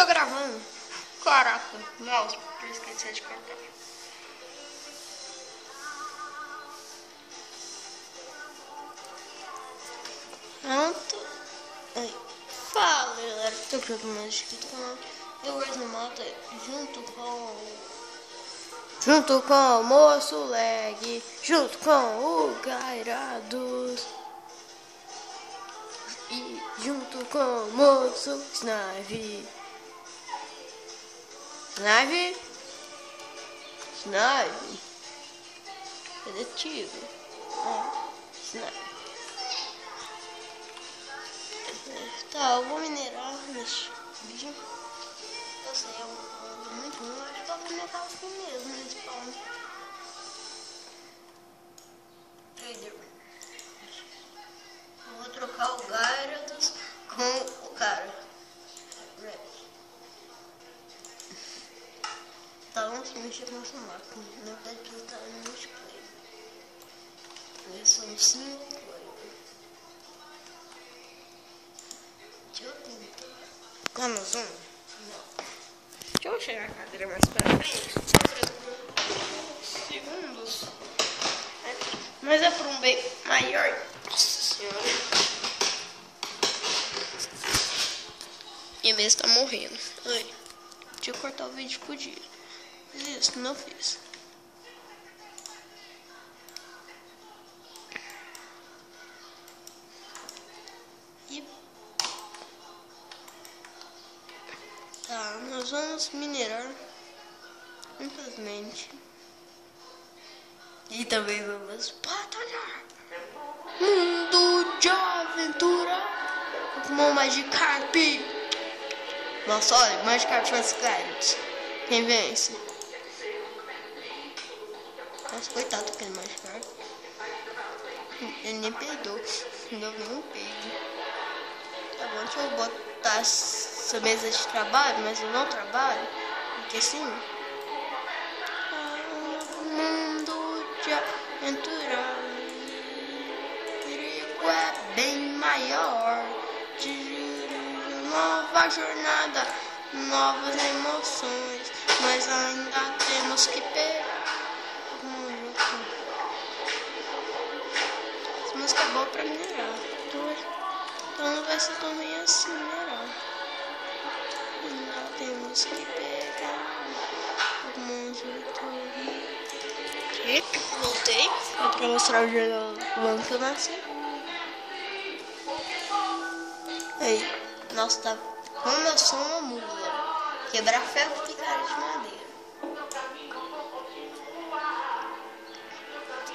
tô gravando. Caraca, mouse, eu esqueci de cortar. Pronto. Aí. Fala, galera, tô jogando mais inscrito no canal. Eu hoje no Mata junto com o Moço Leg, junto com o Gairados e junto com o Moço Snipe. Snipe. Detetive. Snipe. Tá, eu vou minerar nesse vídeo. Eu sei, é muito ruim, mas acho que eu vou minerar assim mesmo nesse spawn. Trader. Eu vou trocar o Gyarados com o cara. Tá, vamos mexer com essa máquina. Na verdade, ele tá no multiplayer. Eles são 5 player. Deixa eu tentar. Vamos, Não. Deixa eu chegar a cadeira mais pra frente. Segundos. Mas é por um bem maior. Nossa senhora. E mesmo tá morrendo. Ai. Deixa eu cortar o vídeo por dia. Mas isso, não fiz. Tá, nós vamos minerar, infelizmente. E também vamos batalhar. Mundo de aventura. Pokémon Magikarp. Nossa, olha, Magikarp mais Gyarados. Quem vence? Nossa, coitado daquele Magikarp. Ele nem peidou. Não deu nenhum peido. Tá bom, deixa eu botar essa mesa de trabalho, mas eu não trabalho, porque sim. Mundo de aventura, perigo é bem maior. Nova jornada, novas emoções, mas ainda temos que pegar. Essa música é boa pra minerar. Então não vai ser tão ruim assim, minerar. Ainda temos que pegar um monte de tudo. Voltei. Foi pra mostrar o ano que eu nasci. Aí. Nossa, tá. Como eu sou uma mula. Quebrar ferro com picareta de madeira.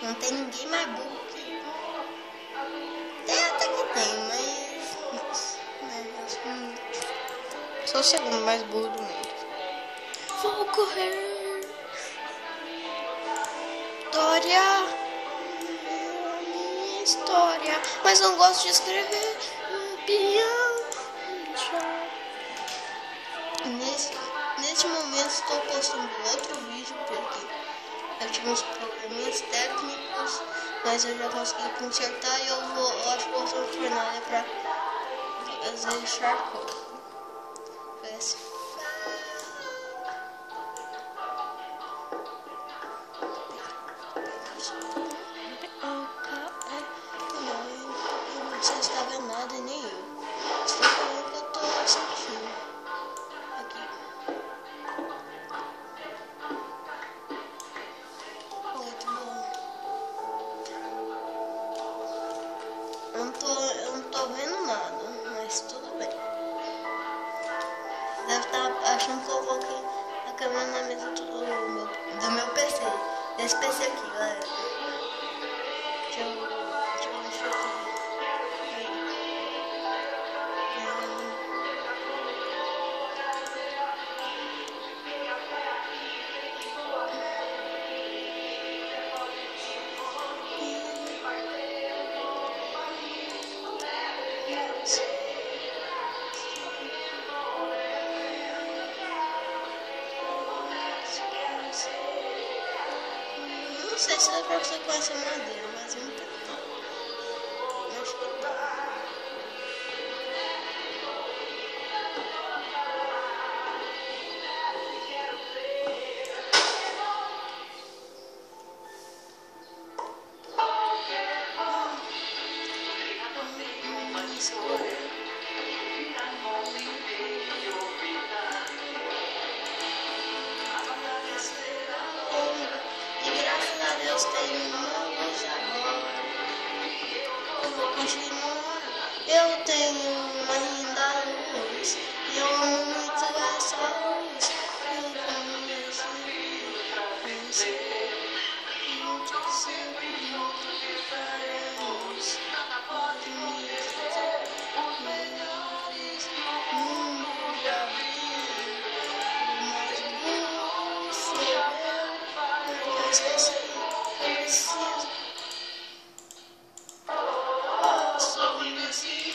Não tem ninguém mais burro que eu. Tem até que tem, mas. Sou o segundo mais burro do mundo. Vou correr. Minha história. Mas não gosto de escrever. Neste momento estou postando outro vídeo porque eu tive uns probleminhas técnicos, mas eu já consegui consertar e eu acho que vou usar o fornalha pra fazer charcoal. Não está vendo nada e nem eu. Estou falando que eu tô sentindo. Aqui. Muito bom. Eu não tô vendo nada, mas tudo bem. Deve estar achando que eu coloquei a câmera na mesa do meu PC. Esse PC aqui, galera. Deixa eu mexer aqui. Não sei se dá pra você conhecer madeira, mas vamos tentar. Acho que dá. esquece aí. Eu preciso. Eu sou invencível.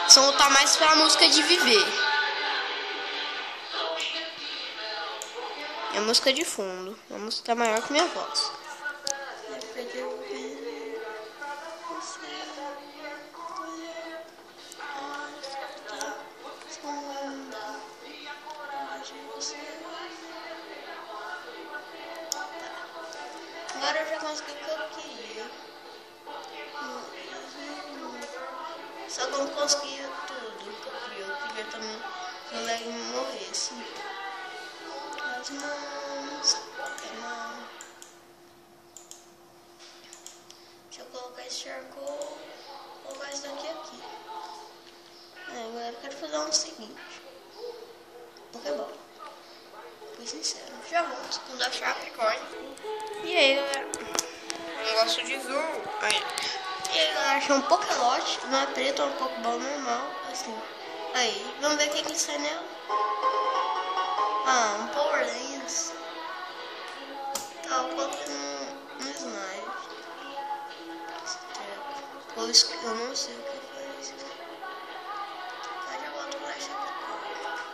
Som tá mais pra música de viver. É música de fundo. A música tá maior que minha voz. Agora eu já consegui o que eu queria. Só que eu não conseguia tudo que eu queria. Eu queria também que o Leg morresse. As mãos. Pokémon. Deixa eu colocar esse charcoal. Vou colocar esse daqui aqui. Agora eu quero fazer o seguinte. Pokébola. Fui sincero. Já vamos com o Capricórnio. E aí, galera? Negócio de zoom. Aí. E aí, galera, achei um Pokélote. Não é preto, é um Pokébola normal. Assim. Aí, vamos ver o que sai nela. Ah, um Power Lens. Tá, eu coloquei no Slide. Eu não sei o que faz. Aí já volto pra Capricórnio.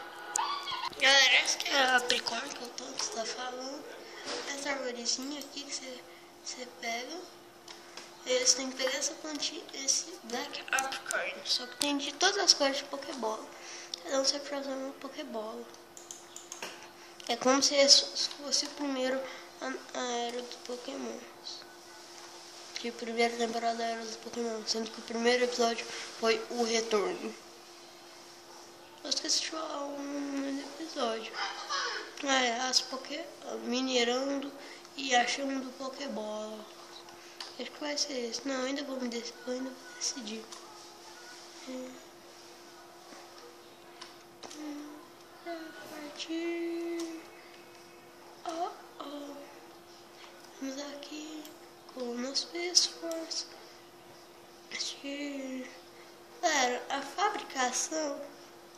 Galera, essa que é a Capricórnio que eu tanto tá falando. Essa arvorezinha aqui que você pega. Você tem que pegar essa plantinha, esse Black Apricorn. Só que tem de todas as cores de Pokébola. Cada um você pode fazer uma Pokébola. É como se fosse o primeiro a era dos Pokémon. Que a primeira temporada era dos Pokémon. Sendo que o primeiro episódio foi o retorno. Eu esqueci de falar um episódio. As minerando e achando Pokébola. Acho que vai ser esse. Não, ainda vou decidir. Partir. Vamos aqui com o nosso esforço. Galera, a fabricação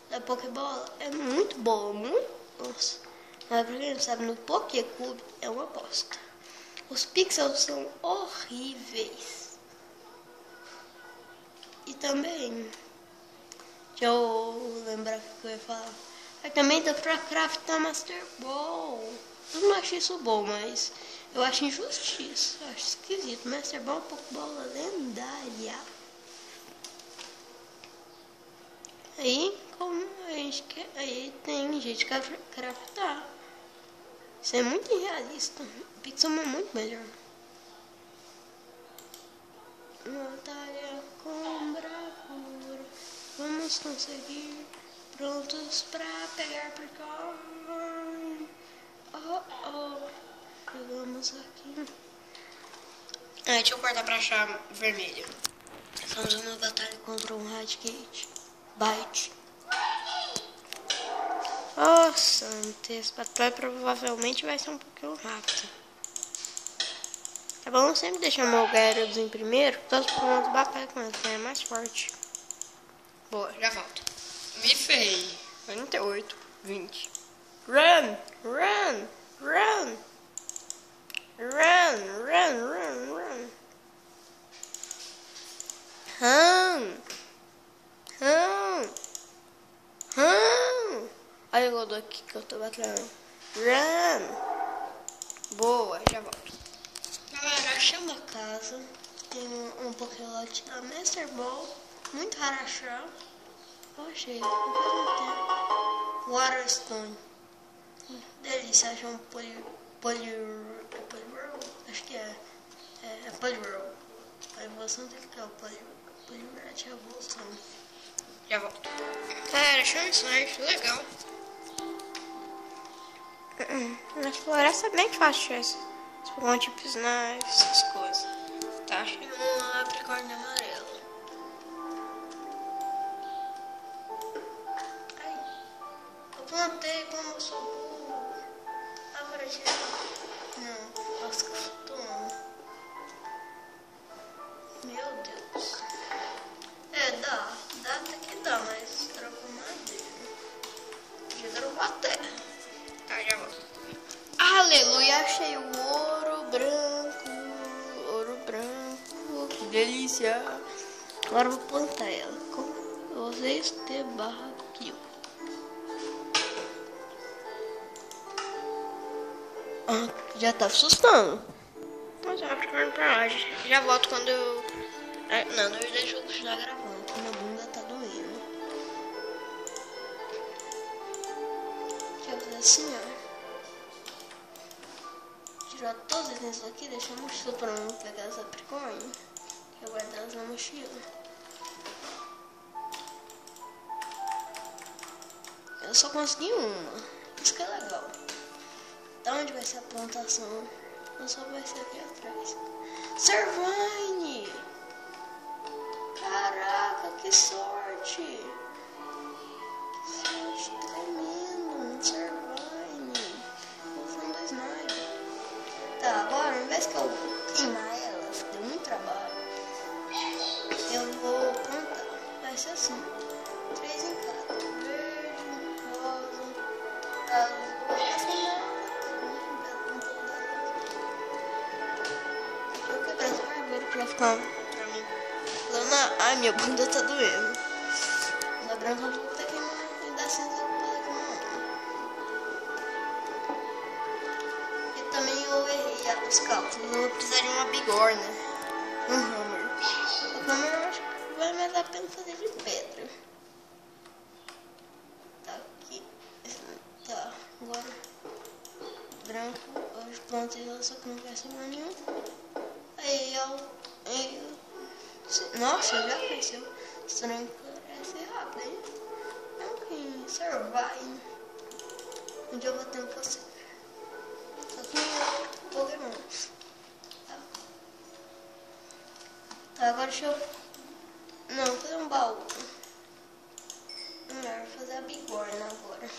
da Pokébola é muito boa, muito. Nossa. Mas pra quem não sabe, no Pokécube é uma bosta. Os pixels são horríveis. E também, deixa eu lembrar o que eu ia falar. Aí também dá pra craftar Master Ball. Eu não achei isso bom, mas eu acho injustiça. Eu acho esquisito. Master Ball é uma Pokébola lendária. Aí, como a gente quer, aí tem jeito de craftar. Isso é muito irrealista. O pixel é muito melhor. Batalha com bravura. Vamos conseguir. Prontos pra pegar Capricórnio. Pegamos aqui. Deixa eu cortar pra chave vermelha. Estamos numa batalha contra um Raticate. Bite. Nossa, esse batalha provavelmente vai ser um pouquinho rápido. É bom sempre deixar meu Gyarados em primeiro, todos os problemas de batalha com ele, é mais forte. Boa, já volto. Me ferrei. 48, 20. Run, run, run. Run, run, run, run. Olha o gol aqui que eu tô batendo. Run. Boa, já volto. Galera, achamos a casa. Tem um Pokélote da Master Ball. Muito raro achar. Eu achei, não faz muito tempo. Waterstone. Delícia, acho um Poliwhirl, acho que é Poliwhirl. A evolução dele que é o Poliwhirl, é a evolução. Já volto. Cara, achei um insight legal. Na floresta é bem fácil essa. Pokémon tipo Snipe, essas coisas. Tá, achei um Labricórnio amarelo. Ai, eu plantei como eu sou burro. Agora já. Não, nossa, que futuro. Meu Deus. Dá até que dá, mas trocou madeira. Já trocou a terra. Tá, já volto. Aleluia, achei o ouro branco. Ouro branco, que delícia. Agora eu vou plantar ela. Com vocês ter barra aqui. Já tá assustando. Mas eu acho que pra lá. Já volto quando eu. Não, na verdade eu vou continuar gravando, porque minha bunda tá doendo. Deixa eu fazer assim, ó. Tirar todos esses aqui, deixar a mochila pra não pegar as Labricórnio. Que eu guardo elas na mochila. Eu só consegui uma. Isso que é legal. Da onde vai ser a plantação? Ou só vai ser aqui atrás? Servine! Caraca, que sorte! Que sorte tremendo! Servine! Usando a Snipe. Tá, agora, ao invés que eu queimar elas, deu muito trabalho, eu vou plantar. Vai ser assim: 3 em cada. Verde, rosa, azul. Eu quebrar essa árvore pra ficar pra mim. Ai, minha bunda tá doendo. Na branca eu vou ter que me dar cinza pra queimar. E também eu errei os cálculos. Eu vou precisar de uma bigorna. Um hammer. O hammer eu acho que vai mais a pena fazer de pedra. Tá aqui. Tá, agora branco. Eu plantei ela, só que não quer ser nenhum. Aí nossa, já cresceu. Estranho que cresce rápido, hein? Ok, Servine. Um dia eu vou ter você. Só que é Pokémon. Tá, agora deixa eu. Não, vou fazer um baú. Melhor fazer a bigorna agora.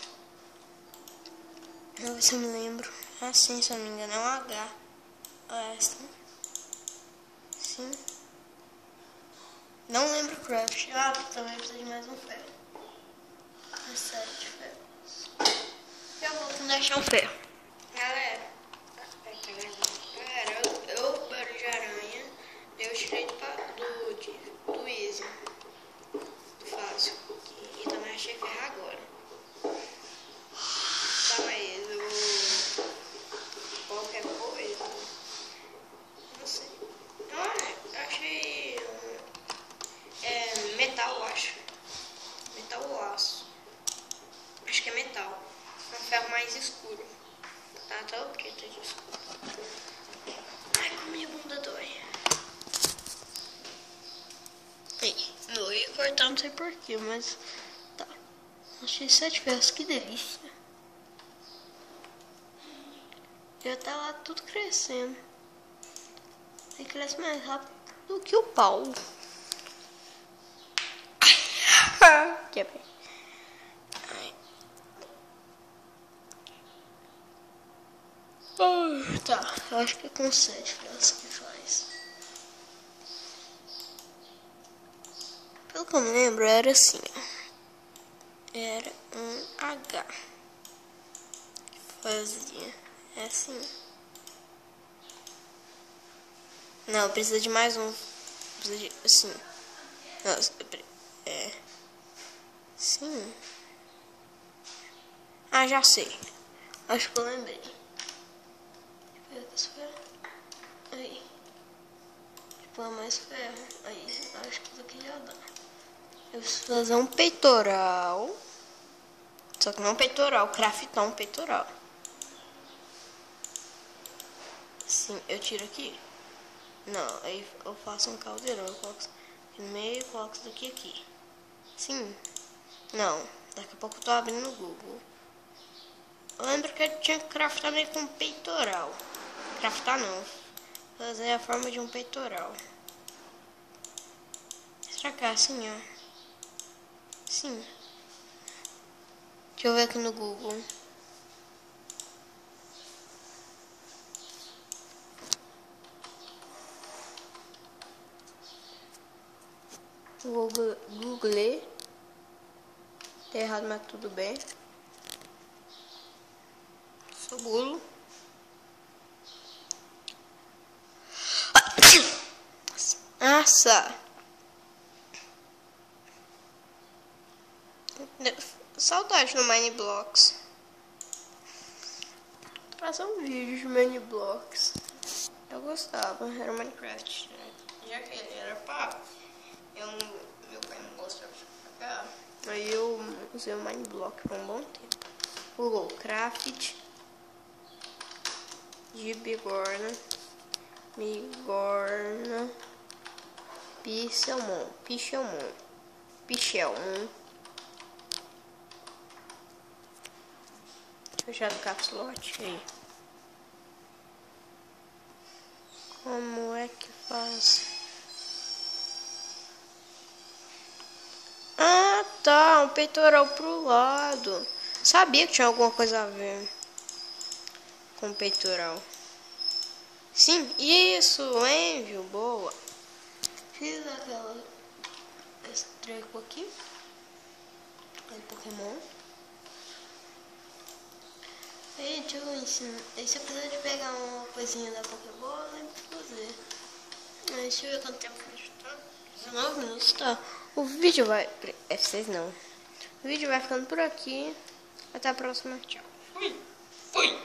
Vamos ver se eu me lembro. Assim, se eu não me engano, é um H. Essa. Sim. Não lembro o craft. Também precisa de mais um ferro. 7 ferros. Eu vou deixar um ferro. Galera, eu barulho de aranha. Eu tirei do Easy. Do fácil. E também achei ferro agora. Tá, mas qualquer coisa. Não sei. Eu achei. Metal, eu acho. Metal ou aço? Acho que é metal. É um ferro mais escuro. Tá até o preto de escuro. Ai, como minha bunda dói. Eu ia cortar, não sei porquê, mas tá. Achei 7 ferros, que delícia. Já tá lá tudo crescendo. Ele cresce mais rápido do que o pau. Quebrei. Tá, eu acho que é com 7 ferros que faz. Pelo que eu me lembro, era assim, ó. Era um H. Fazia assim. Não, precisa de mais um. Precisa de assim. Nossa, sim. Já sei. Acho que eu lembrei. Deixa eu pegar esse ferro. Aí. Põe mais ferro. Aí, acho que isso aqui já dá. Eu preciso fazer um peitoral. Só que não um peitoral, craftar um peitoral. Sim, eu tiro aqui. Não, aí eu faço um caldeirão. Eu coloco aqui no meio e coloco isso daqui aqui. Sim. Não, daqui a pouco eu tô abrindo no Google. Eu lembro que eu tinha que craftar meio com um peitoral. Craftar não. Fazer a forma de um peitoral. Será que é assim, ó? Sim. Deixa eu ver aqui no Google. Google. Tá errado, mas tudo bem. Sou burro. Nossa! Saudade no Mineblox. Fazer um vídeo de Mineblox. Eu gostava, era Minecraft. Né? Já que ele era pago, meu pai não gostava de pagar. Aí eu usei o Mineblock por um bom tempo. Google Craft de bigorna, Pixelmon. Fechado o caps lock aí. Como é que faz? Ah, tá, um peitoral pro lado. Sabia que tinha alguma coisa a ver com o peitoral. Sim, isso, Envio, boa. Fiz esse treco aqui. Aquele Pokémon. Aí, deixa eu ensinar. Aí se eu precisar de pegar uma coisinha da Pokébola, eu vou fazer. Aí, deixa eu ver quanto tempo tá. 19 minutos, tá? O vídeo vai... F6 não. O vídeo vai ficando por aqui. Até a próxima. Tchau. Fui.